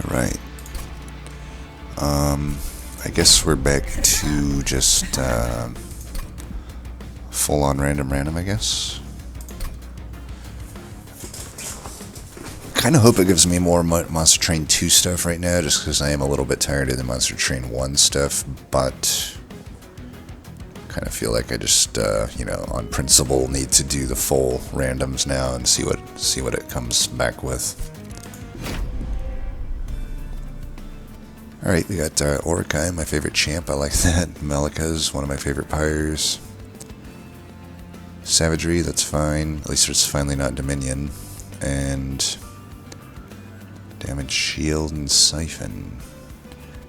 Alright. I guess we're back to just full-on random, I guess. Kind of hope it gives me more Monster Train 2 stuff right now, just because I am a little bit tired of the Monster Train 1 stuff, but kind of feel like I just, you know, on principle need to do the full randoms now and see what it comes back with. Alright, we got Orechi, my favorite champ, I like that. Malicka's one of my favorite Pyres. Savagery, that's fine. At least it's finally not Dominion. And damage shield and siphon.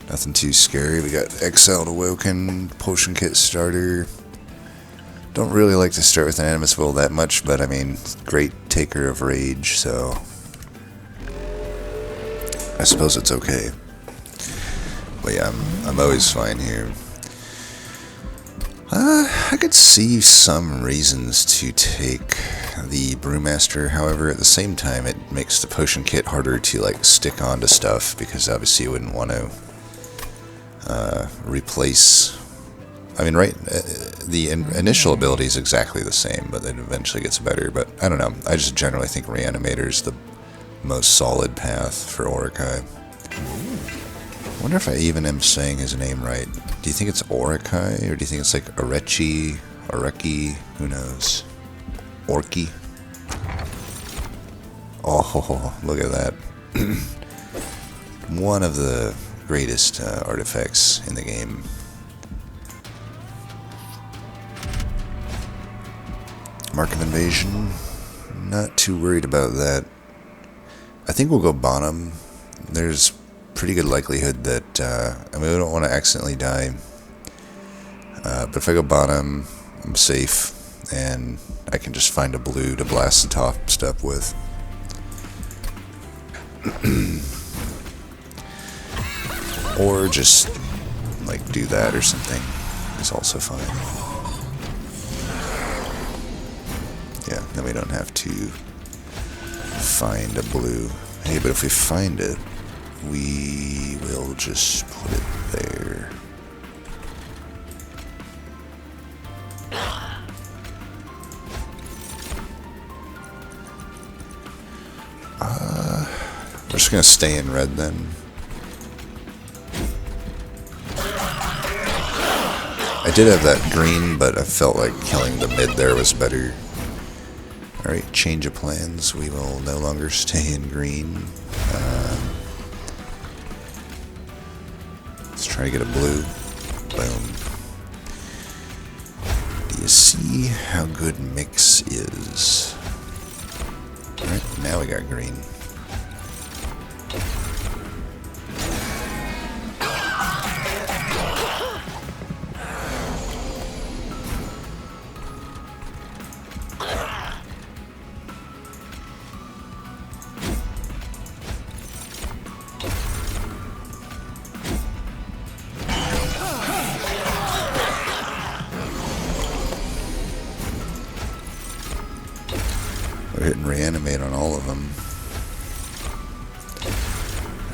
Nothing too scary. We got Exiled Awoken, Potion Kit starter. Don't really like to start with an Animus Will that much, but I mean, great taker of rage, so I suppose it's okay. But yeah, I'm always fine here. I could see some reasons to take the Brewmaster, however, at the same time, it makes the Potion Kit harder to, like, stick onto stuff, because obviously you wouldn't want to replace... I mean, right, the initial ability is exactly the same, but then eventually gets better, but I don't know. I just generally think Reanimator's the most solid path for Orechi. I wonder if I even am saying his name right. Do you think it's Orechi, or do you think it's like Orechi, Orechi, who knows? Orky? Oh, look at that. One of the greatest artifacts in the game. Mark of Invasion, not too worried about that. I think we'll go bottom. There's pretty good likelihood that, I mean, we don't want to accidentally die, but if I go bottom, I'm safe, and I can just find a blue to blast the top step with. Or just, like, do that or something is also fine. Yeah, then we don't have to find a blue. Hey, but if we find it, we will just put it there. We're just gonna stay in red then. I did have that green, but I felt like killing the mid there was better. Alright, change of plans. We will no longer stay in green. Let's try to get a blue. Boom. Do you see how good mix is? Alright, now we got green. We're hitting reanimate on all of them.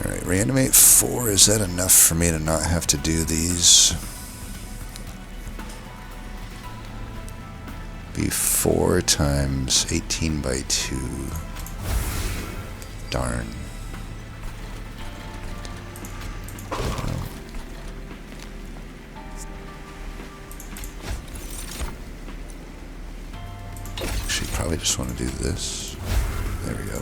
Alright, reanimate 4, is that enough for me to not have to do these? Be 4 times 18 by 2. Darn. Probably just want to do this. There we go.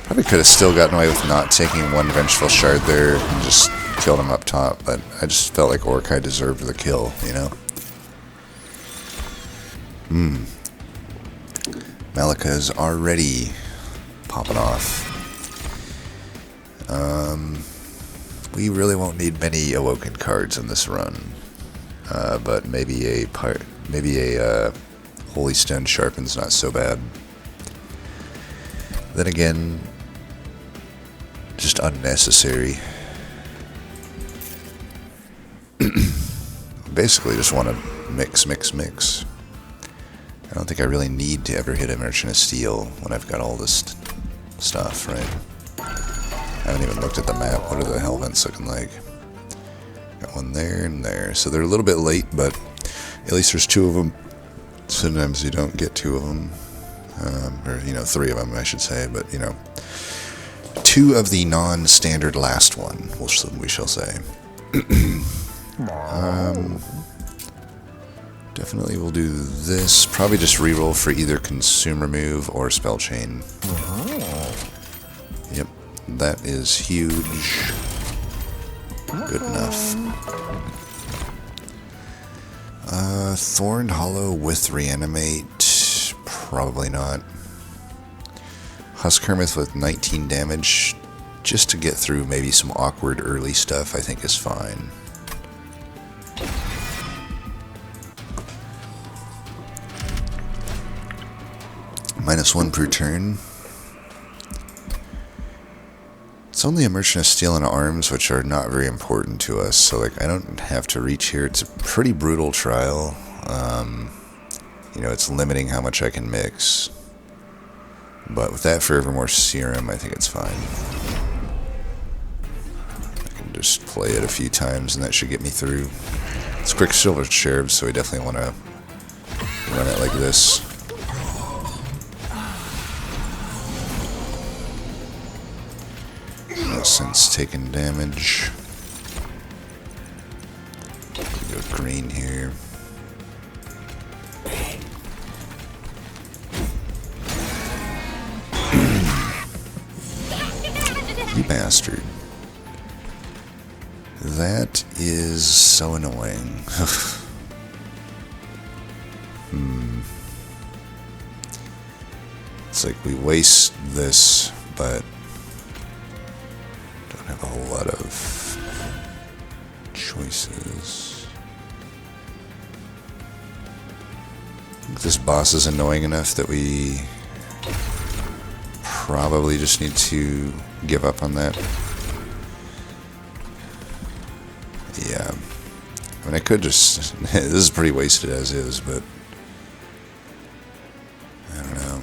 Probably could have still gotten away with not taking one Vengeful Shard there and just killed him up top, but I just felt like Orechi deserved the kill, you know? Malicka is already popping off. We really won't need many Awoken cards in this run, but maybe a Holy Stone Sharpen's not so bad. Then again, just unnecessary. Basically just want to mix. I don't think I really need to ever hit a Merchant of Steel when I've got all this stuff, right? haven't even looked at the map. What are the hell vents looking like? Got one there and there. So they're a little bit late, but at least there's 2 of them. Sometimes you don't get 2 of them. Or, 3 of them, I should say. But, 2 of the non-standard last one, we shall say. Definitely we'll do this. Probably just reroll for either consume remove or spell chain. Yep, that is huge. Good enough. Thorned Hollow with reanimate. Probably not. Husk Hermith with 19 damage. Just to get through maybe some awkward early stuff, I think is fine. -1 per turn. It's only a Merchant of Steel and Arms, which are not very important to us, so I don't have to reach here. It's a pretty brutal trial. It's limiting how much I can mix. But with that Forevermore Serum, I think it's fine. I can just play it a few times, and that should get me through. It's Quicksilver Cherub, so we definitely want to run it like this. No sense taking damage. Go green here. You bastard. That is so annoying. It's like we waste this, but don't have a whole lot of choices. I think this boss is annoying enough that we probably just need to give up on that. Yeah. I mean, I could just... this is pretty wasted as is, but... I don't know.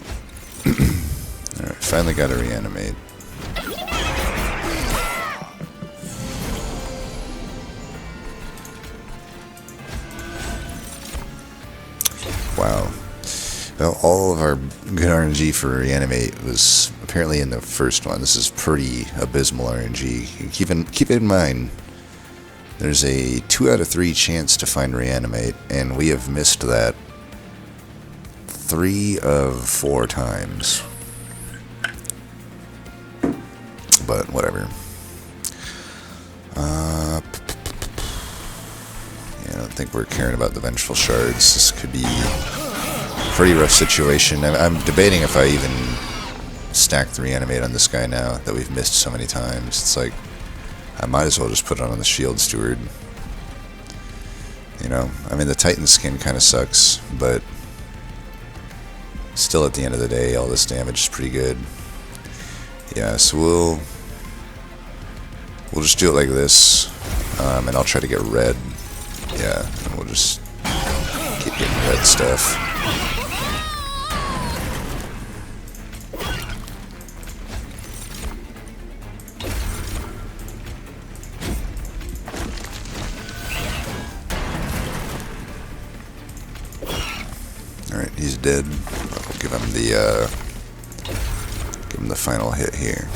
Alright, finally got to reanimate. Wow. Well, all of our good RNG for reanimate was apparently in the first one. This is pretty abysmal RNG. Keep it in mind, there's a 2 out of 3 chance to find reanimate, and we have missed that 3 of 4 times. But whatever. Yeah, I don't think we're caring about the Vengeful Shards. This could be a pretty rough situation. I'm debating if I even stack the reanimate on this guy now that we've missed so many times. It's like, I might as well just put it on the Shield Steward. I mean, the Titan skin kind of sucks, but still at the end of the day, all this damage is pretty good. Yeah, so we'll just do it like this, and I'll try to get red. Yeah, and we'll just keep getting red stuff. Alright, he's dead. I'll give him the final hit here.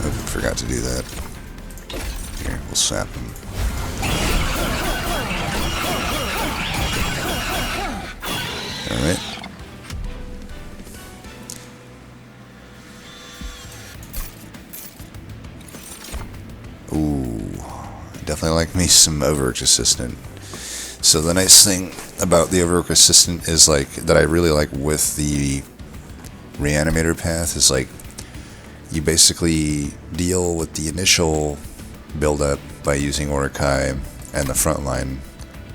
Oh, forgot to do that. Here, we'll sap him. Alright. Ooh, definitely like me some Overworked Assistant. So the nice thing about the Overworked Assistant is that I really like with the Reanimator path is you basically deal with the initial build-up by using Orechi and the front line,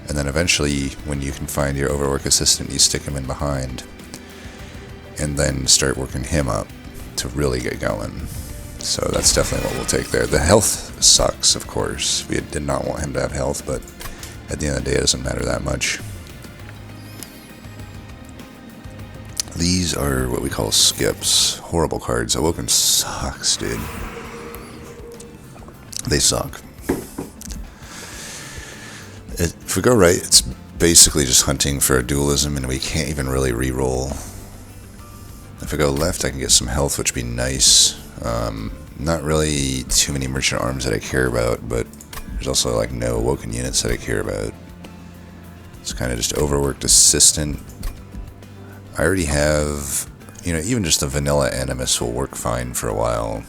and then eventually when you can find your Overworked Assistant, you stick him in behind and then start working him up to really get going. So that's definitely what we'll take there. The health sucks, of course. We did not want him to have health, but at the end of the day, it doesn't matter that much. These are what we call skips. Horrible cards. Awoken sucks, dude. They suck. If we go right, it's basically just hunting for a dualism, and we can't even really re-roll. If I go left, I can get some health, which would be nice. Not really too many merchant arms that I care about, but there's also like no Awoken units that I care about. It's kind of just overworked assistant. I already have, you know, even just a vanilla animus will work fine for a while.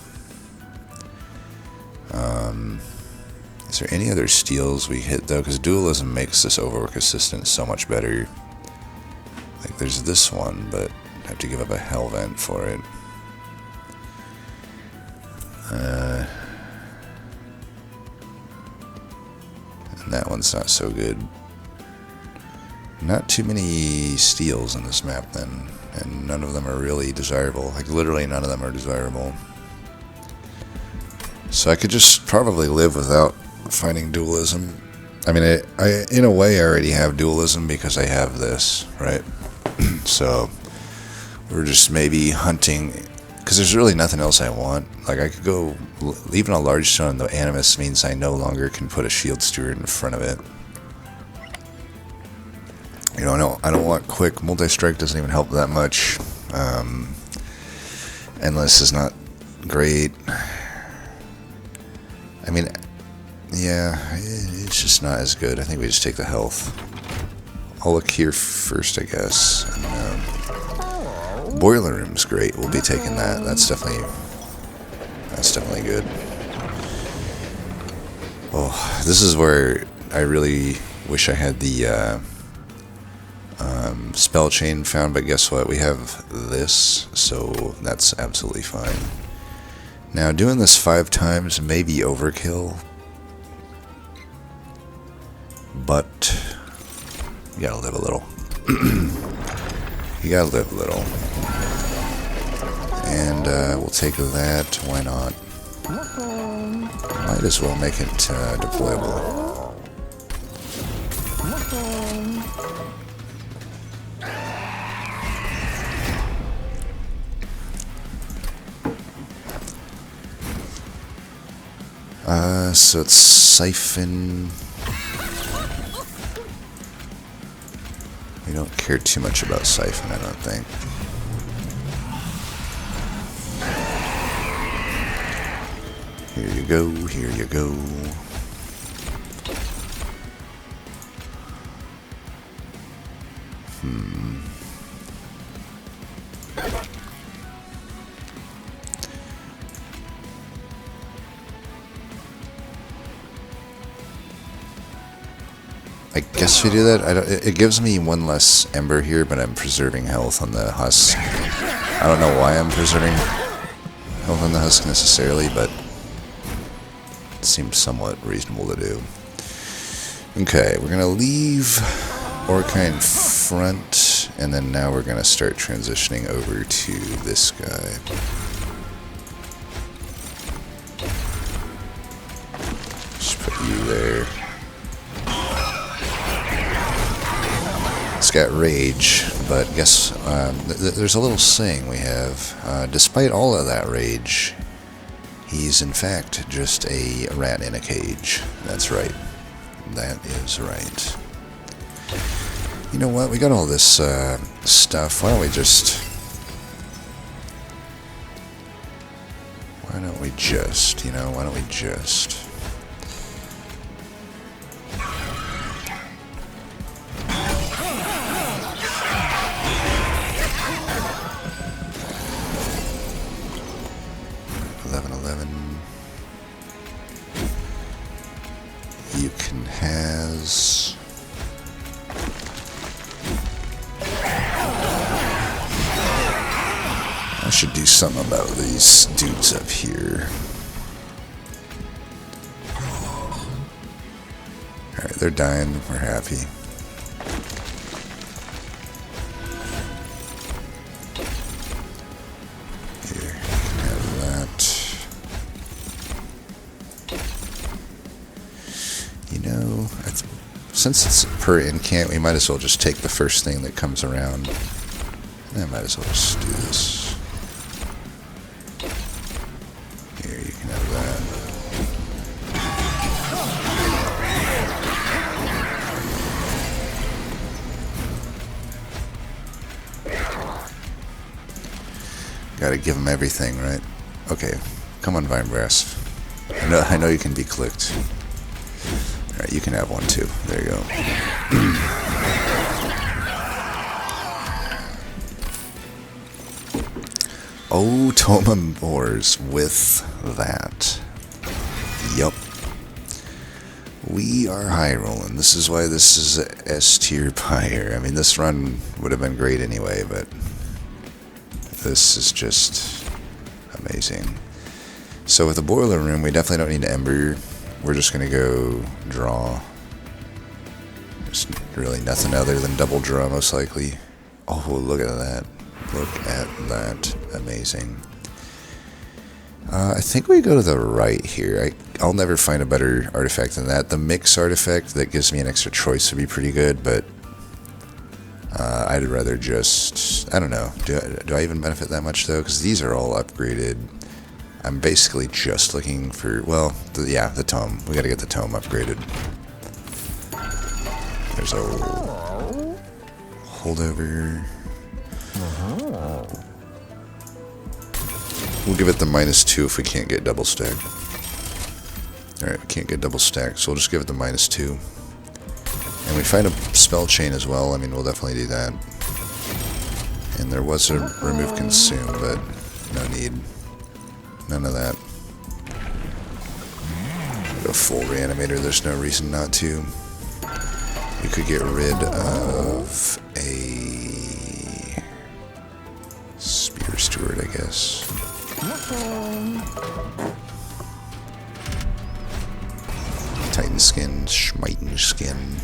Is there any other steals we hit though? Because dualism makes this overwork assistant so much better. Like there's this one, but I have to give up a hell vent for it. And that one's not so good. Not too many steals in this map then, and none of them are really desirable. Like literally none of them are desirable. So I could just probably live without finding dualism. I mean, I in a way I already have dualism because I have this, right? So we're just maybe hunting, because there's really nothing else I want. Like I could go, even a large stone in the animus means I no longer can put a shield steward in front of it. You know, I don't want quick. Multi-strike doesn't even help that much. Endless is not great. I mean, yeah, it's just not as good. I think we just take the health. I'll look here first, I guess. And, boiler room's great. We'll be taking that. That's definitely good. Oh, this is where I really wish I had the spell chain found, but guess what? We have this, so that's absolutely fine. Now, doing this 5 times may be overkill, but you gotta live a little. You gotta live a little. And we'll take that. Why not? Might as well make it deployable. So it's siphon. We don't care too much about siphon, I don't think. Here you go, here you go. I guess we do that. It gives me 1 less ember here, but I'm preserving health on the husk. I don't know why I'm preserving health on the husk necessarily, but it seems somewhat reasonable to do. Okay, we're gonna leave Orechi in front, and then now we're gonna start transitioning over to this guy. Just put you there. It's got rage, but guess there's a little saying we have. Despite all of that rage, he's in fact just a rat in a cage. That's right. That is right. You know what? We got all this stuff. Why don't we just... you know, why don't we just... You can has... I should do something about these dudes up here. Alright, they're dying. We're happy. Here, you can have that. You know, since it's per incant, we might as well just take the first thing that comes around. I might as well just do this. Here, you can have that. Gotta give him everything, right? Okay, come on, Vine Brass. I know you can be clicked. Alright, you can have one too. There you go. Oh, Toma Boars with that. Yup. We are high rolling. This is why this is a S tier Pyre. I mean, this run would have been great anyway, but this is just amazing. So with the boiler room, we definitely don't need to ember. We're just going to go draw. There's really nothing other than double draw, most likely. Oh, look at that. Look at that. Amazing. I think we go to the right here. I'll never find a better artifact than that. The mix artifact that gives me an extra choice would be pretty good, but I'd rather just... I don't know. Do I even benefit that much, though? Because these are all upgraded. I'm basically just looking for... Well, the tome. We gotta get the tome upgraded. There's a holdover. We'll give it the -2 if we can't get double stack. Alright, we can't get double stack, so we'll just give it the -2. And we find a spell chain as well. I mean, we'll definitely do that. And there was a remove consume, but no need. None of that. Go full reanimator, there's no reason not to. We could get rid of a spear steward, I guess. Titan skin, schmiten skin.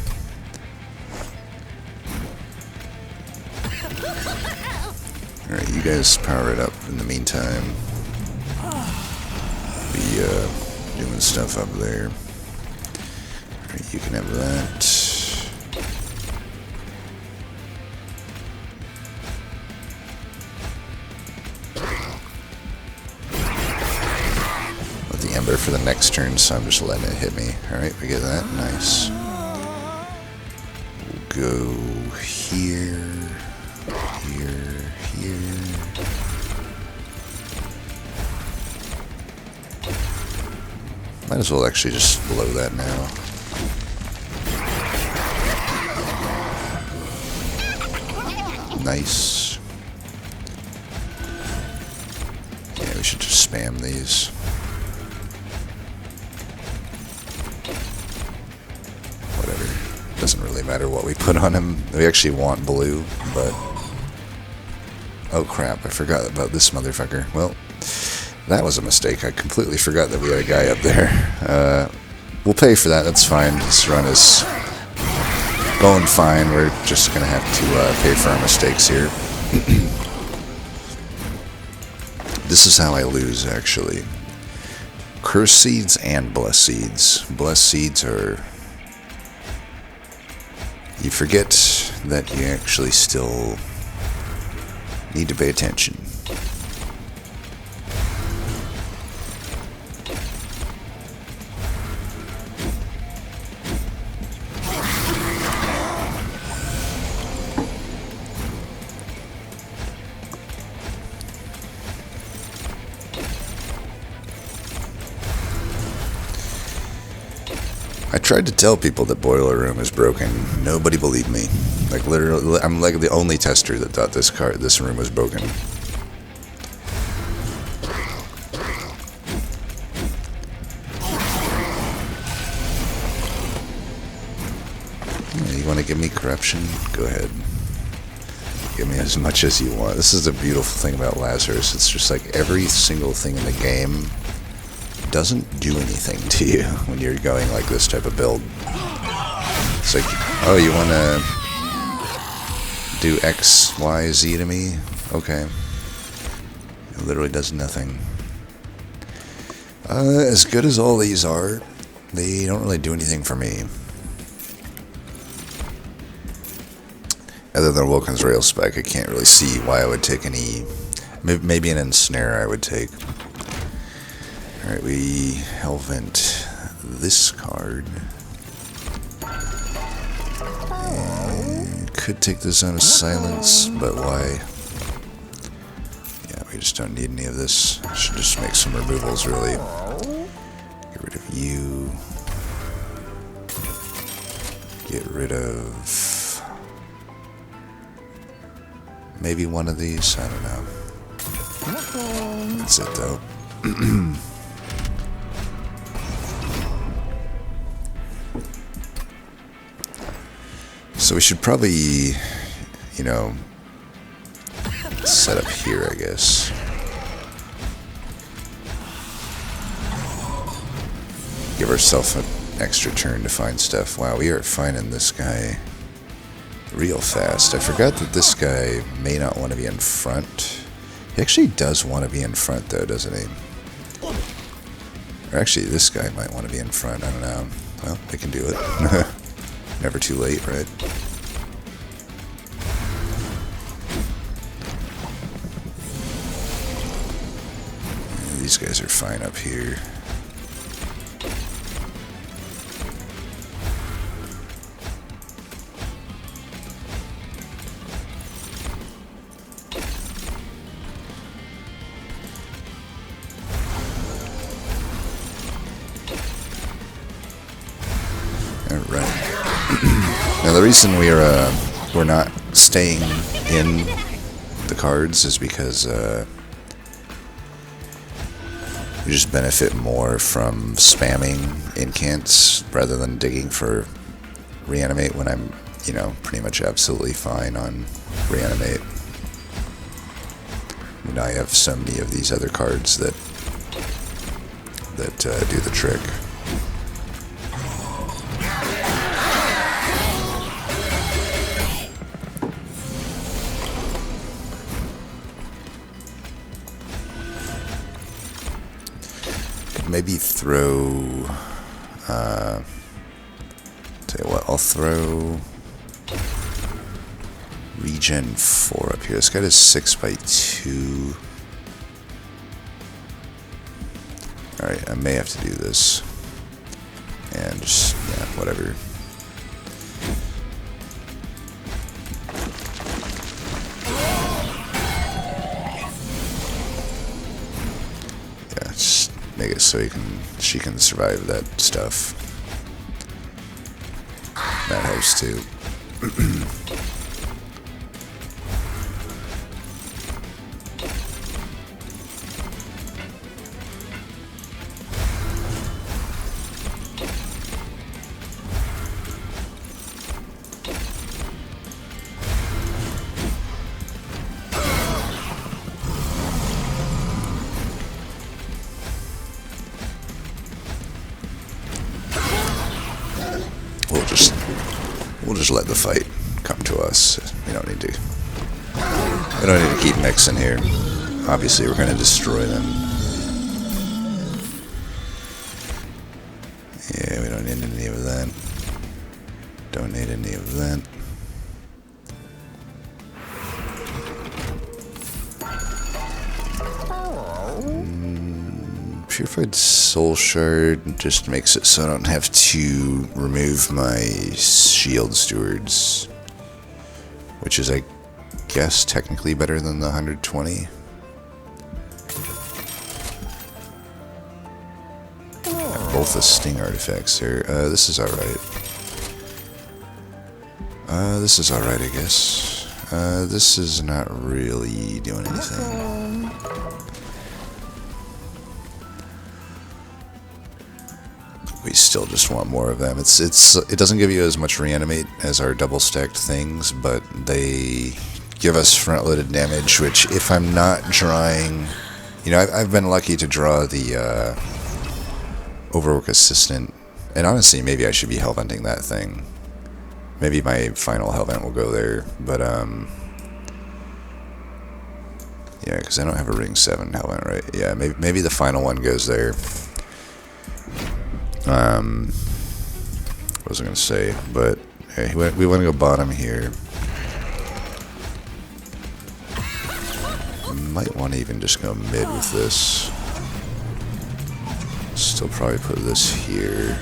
Alright, you guys power it up in the meantime. Be doing stuff up there. Alright, you can have that. Ember for the next turn, so I'm just letting it hit me. Alright, we get that. Nice. We'll go here, here, here. Might as well actually just blow that now. Nice. Yeah, we should just spam these. Doesn't really matter what we put on him. We actually want blue, but... Oh crap, I forgot about this motherfucker. Well, that was a mistake. I completely forgot that we had a guy up there. We'll pay for that, that's fine. This run is going fine. We're just going to have to pay for our mistakes here. This is how I lose, actually. Curse seeds and bless seeds. Bless seeds are... You forget that you actually still need to pay attention. I tried to tell people that Boiler Room is broken. Nobody believed me. Like, literally, I'm like the only tester that thought this room was broken. Yeah, you want to give me corruption? Go ahead. Give me as much as you want. This is the beautiful thing about Lazarus. It's just like every single thing in the game doesn't do anything to you when you're going like this type of build. It's like, oh, you want to do X, Y, Z to me? Okay. It literally does nothing. As good as all these are, they don't really do anything for me. Other than Awoken's Rail Spike, I can't really see why I would take any... Maybe an Ensnare I would take. Alright, we Hellvent this card. And could take the Zone of Silence, but why? Yeah, we we just don't need any of this. Should just make some removals, really. Get rid of you. Get rid of... maybe one of these, I don't know. That's it, though. So we should probably, you know, set up here, I guess. Give ourselves an extra turn to find stuff. Wow, we are finding this guy real fast. I forgot that this guy may not want to be in front. He actually does want to be in front, though, doesn't he? Or actually, this guy might want to be in front. I don't know. Well, we can do it. Never too late, right? Yeah, these guys are fine up here. Now the reason we're not staying in the cards is because we just benefit more from spamming incants rather than digging for reanimate when I'm, you know, pretty much absolutely fine on reanimate. You know, I have so many of these other cards that do the trick. Maybe throw, tell you what, I'll throw regen 4 up here. This guy does 6x2. Alright, I may have to do this. And just, yeah, whatever. Yeah, just make it so she can survive that stuff. That helps too. We'll just let the fight come to us. We don't need to keep mixing here. Obviously, we're going to destroy them. Yeah, we don't need any of that. Don't need any of that. Purified Soul Shard just makes it so I don't have to remove my Shield Stewards, which is, I guess, technically better than the 120. Both the Sting artifacts here. This is alright. This is alright, I guess. This is not really doing anything. We still just want more of them. It doesn't give you as much reanimate as our double stacked things, but they give us front loaded damage, which if I'm not drawing, you know, I've been lucky to draw the Overwork Assistant, and honestly maybe I should be hellventing that thing. Maybe my final hellvent will go there, but yeah, because I don't have a ring 7 hellvent, right? Yeah, maybe the final one goes there. What was I going to say? But hey, we want to go bottom here. Might want to even just go mid with this. Still probably put this here.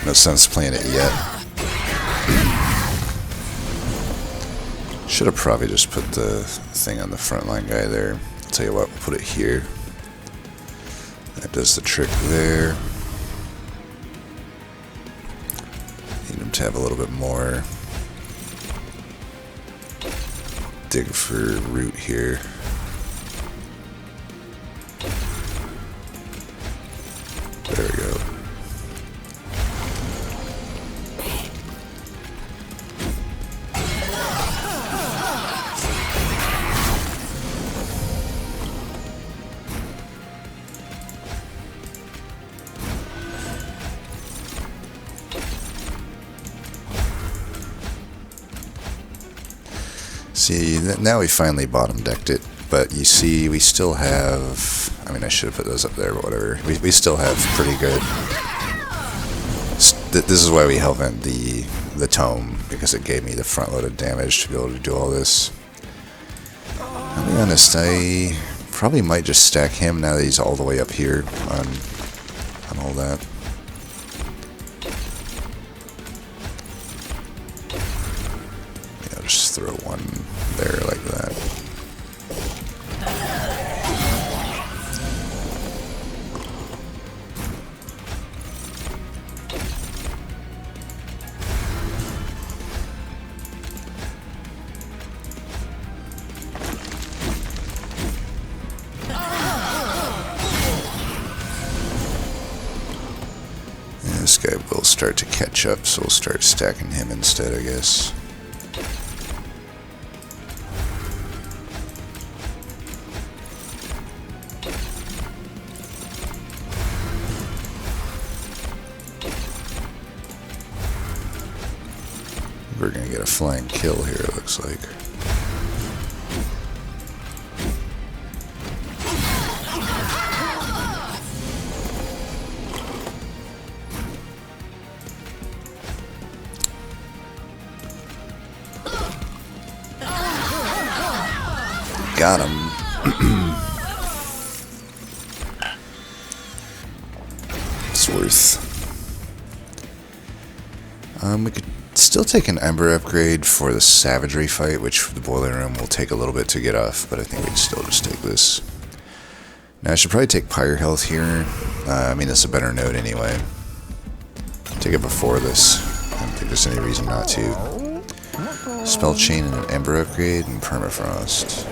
No sense playing it yet. Should have probably just put the thing on the frontline guy there. I'll tell you what, we'll put it here. That does the trick there. Need him to have a little bit more. Dig for root here. There we go. See, now we finally bottom decked it, but you see we still have, I mean I should have put those up there, but whatever. We still have pretty good, this is why we hellvent the tome, because it gave me the front loaded damage to be able to do all this. I'll be honest, I probably might just stack him now that he's all the way up here on all that. Just throw one there like that. Yeah, this guy will start to catch up, so we'll start stacking him instead, I guess. We're gonna get a flying kill here, it looks like. Got him. It's worth. We could still take an Ember upgrade for the Savagery fight, which the Boiler Room will take a little bit to get off, but I think we'd still just take this. Now I should probably take Pyre health here. I mean, it's a better node anyway. Take it before this. I don't think there's any reason not to. Spell Chain and an Ember upgrade and Permafrost.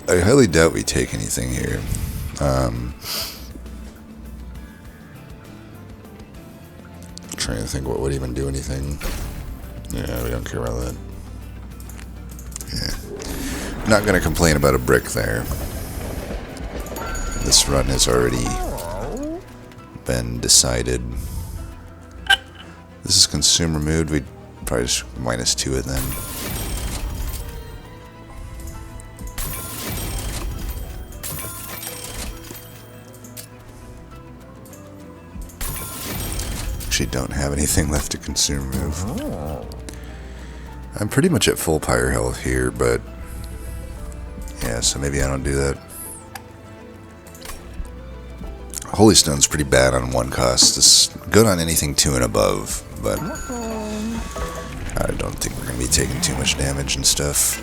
I highly doubt we take anything here. Trying to think what would even do anything. Yeah, we don't care about that. Yeah. Not gonna complain about a brick there. This run has already been decided. This is consume removed. We'd probably just -2 it then. Don't have anything left to consume move. I'm pretty much at full Pyre health here, but yeah, so maybe I don't do that. Holy Stone's pretty bad on 1 cost. It's good on anything 2 and above, but I don't think we're going to be taking too much damage and stuff.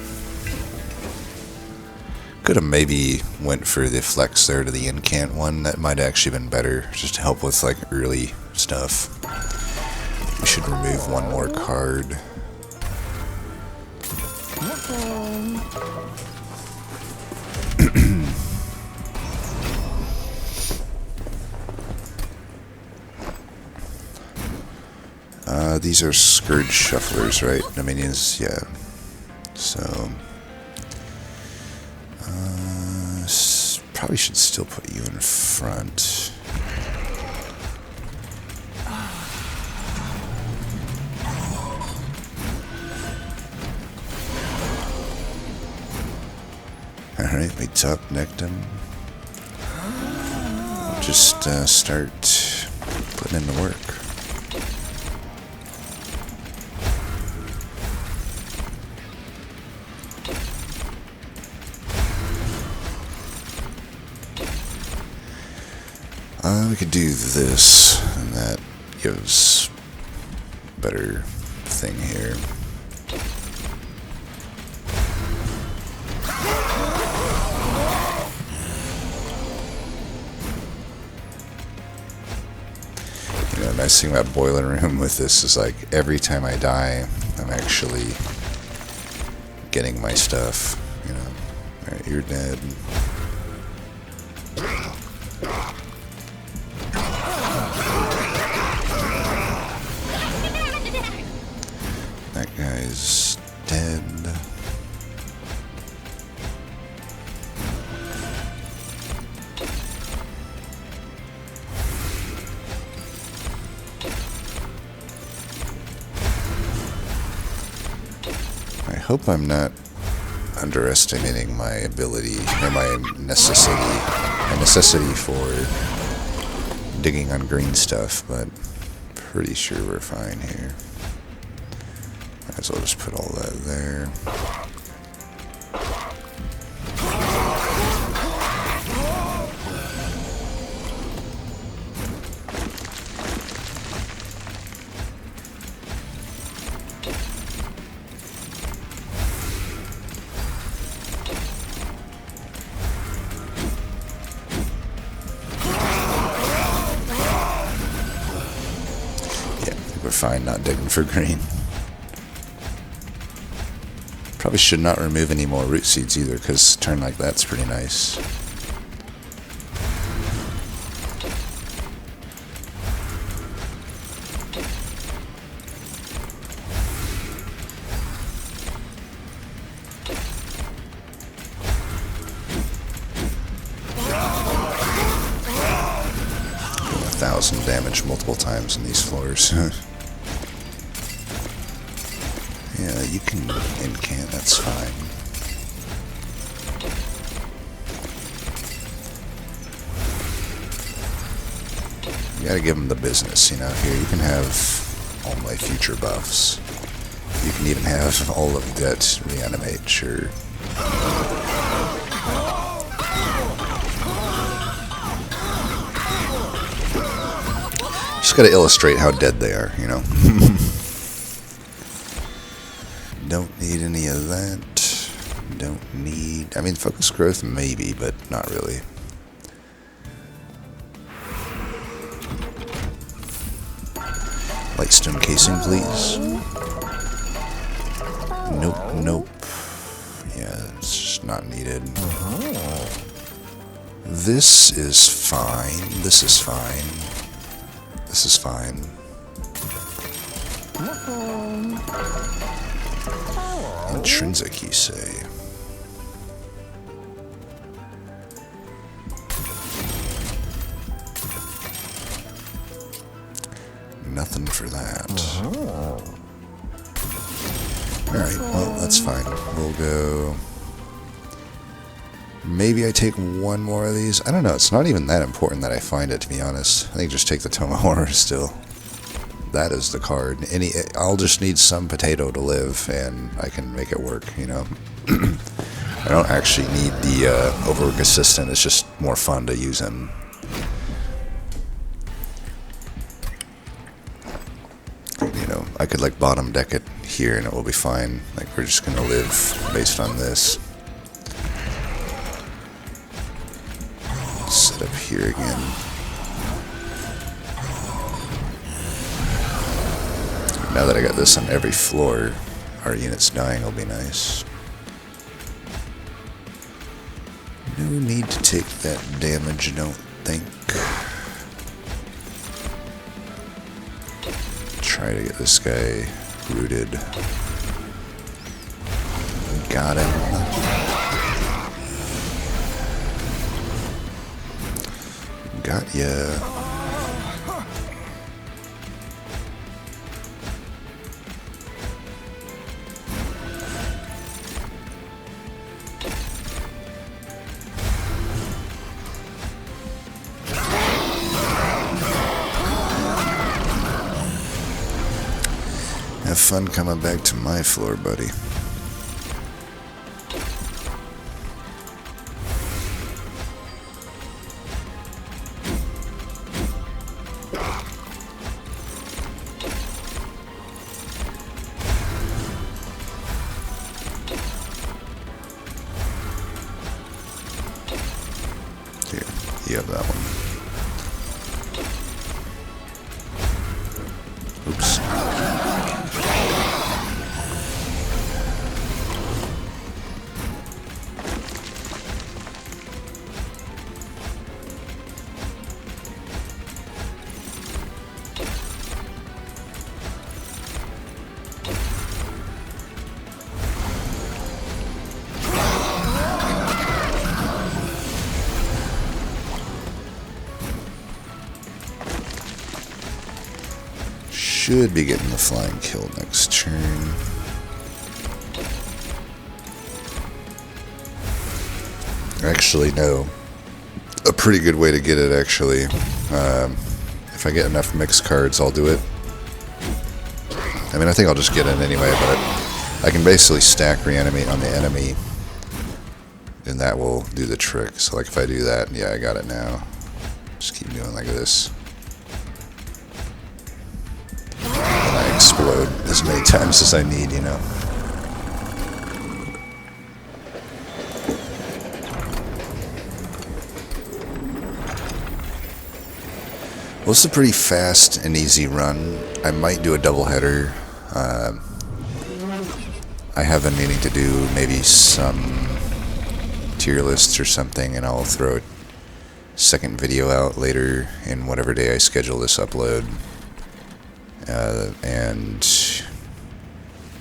Could have maybe went for the flex there to the incant one. That might have actually been better, just to help with like early stuff. We should remove 1 more card. These are Scourge Shufflers, right? Dominions, yeah. So probably should still put you in front. Alright, we top necked him. Just start putting in the work. We could do this, and that gives a better thing here. You know, the nice thing about Boiler Room with this is, like, every time I die, I'm actually getting my stuff, you know. Alright, you're dead. That guy's dead. I hope I'm not underestimating my ability or my necessity for digging on green stuff, but pretty sure we're fine here. Might as well just put all that there. We're fine not digging for green. Probably should not remove any more root seeds either, because a turn like that's pretty nice. Doing 1,000 damage multiple times in these floors. Yeah, you can incant, that's fine. You gotta give them the business, you know. Here, you can have all my future buffs. You can even have all of that reanimate, sure. Just gotta illustrate how dead they are, you know. Don't need any of that. Don't need... I mean, focus growth maybe, but not really. Lightstone casing, please. Nope, nope. Yeah, it's just not needed. This is fine. This is fine. This is fine. Intrinsic, you say? Nothing for that. Alright, well, that's fine. We'll go... Maybe I take one more of these. I don't know, it's not even that important that I find it, to be honest. I think just take the Tome of Horror still. That is the card. I'll just need some potato to live, and I can make it work, you know. I don't actually need the overwork assistant. It's just more fun to use him. You know, I could like bottom deck it here, and it will be fine. Like, we're just gonna live based on this. Set up here again. Now that I got this on every floor, our units dying will be nice. No need to take that damage, I don't think. Try to get this guy rooted. Got him. Got ya. fun coming back to my floor, buddy. Here, you have that one. Oops. Should be getting the flying kill next turn. Actually, no. A pretty good way to get it, actually. If I get enough mixed cards, I'll do it. I mean, I think I'll just get it anyway, but I can basically stack reanimate on the enemy, and that will do the trick. So, like, if I do that, yeah, I got it now. Just keep doing like this. Explode as many times as I need, you know. Well, it's a pretty fast and easy run. I might do a doubleheader. I have been meaning to do maybe some tier lists or something, and I'll throw a second video out later in whatever day I schedule this upload. And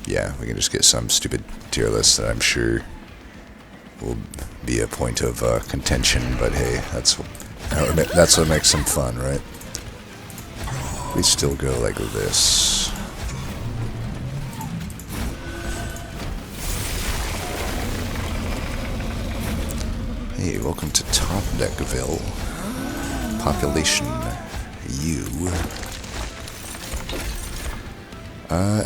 yeah, we can just get some stupid tier list that I'm sure will be a point of contention, but hey, that's what makes them fun, right? We still go like this. Hey, welcome to Top Deckville. Population U.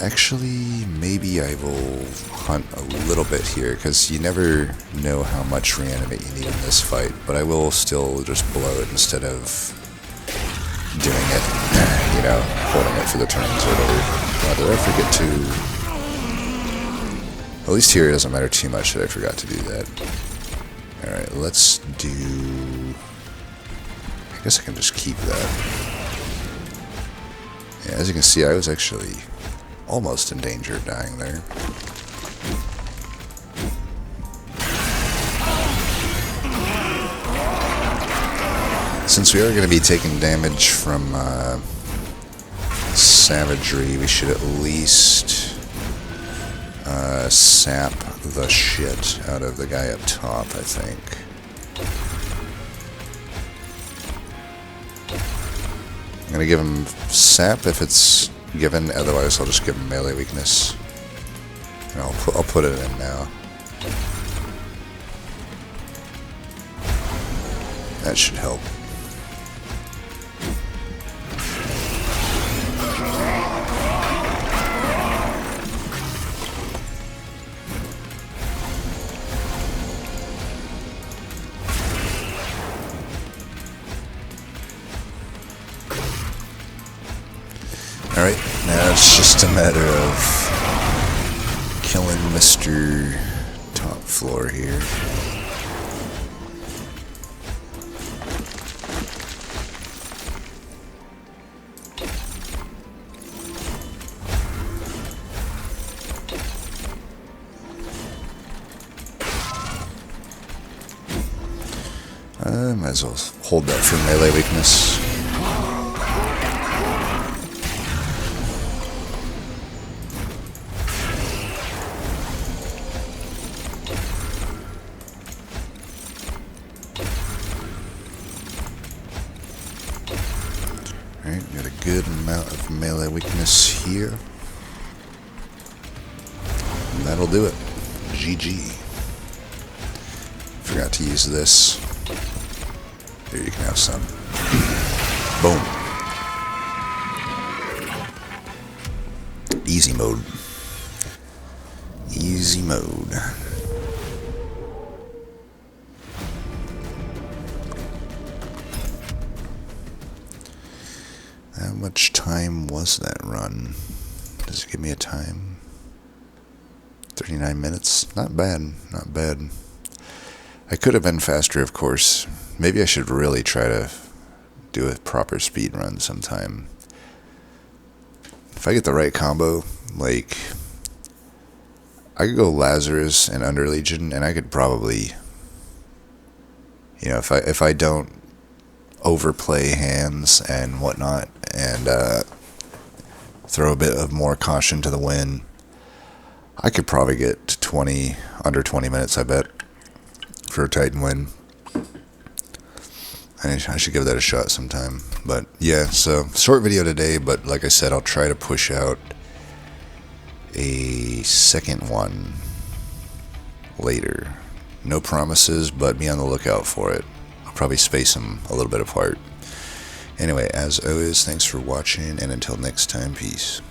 Actually, maybe I will hunt a little bit here, because you never know how much reanimate you need in this fight, but I will still just blow it instead of doing it, you know, holding it for the turns or whatever. Oh, did I forget to... At least here it doesn't matter too much that I forgot to do that. Alright, let's do... I guess I can just keep that. Yeah, as you can see, I was actually almost in danger of dying there. Since we are going to be taking damage from savagery, we should at least sap the shit out of the guy up top, I think. I'm going to give him sap if it's given, otherwise I'll just give him melee weakness. And I'll put it in now. That should help. Alright, now it's just a matter of killing Mr. Top Floor here. Might as well hold that for melee weakness. Alright, got a good amount of melee weakness here. And that'll do it. GG. Forgot to use this. There, you can have some. Boom. easy mode. Easy mode. How much time was that run? Does it give me a time? 39 minutes? Not bad, not bad. I could have been faster, of course. Maybe I should really try to do a proper speed run sometime. If I get the right combo, like, I could go Lazarus and Under Legion, and I could probably, you know, if I don't overplay hands and whatnot, and throw a bit of more caution to the wind, I could probably get to under 20 minutes, I bet, for a Titan win. I should give that a shot sometime. But yeah, so short video today, but like I said, I'll try to push out a second one later. No promises, but be on the lookout for it. I'll probably space them a little bit apart. Anyway, as always, thanks for watching, and until next time, peace.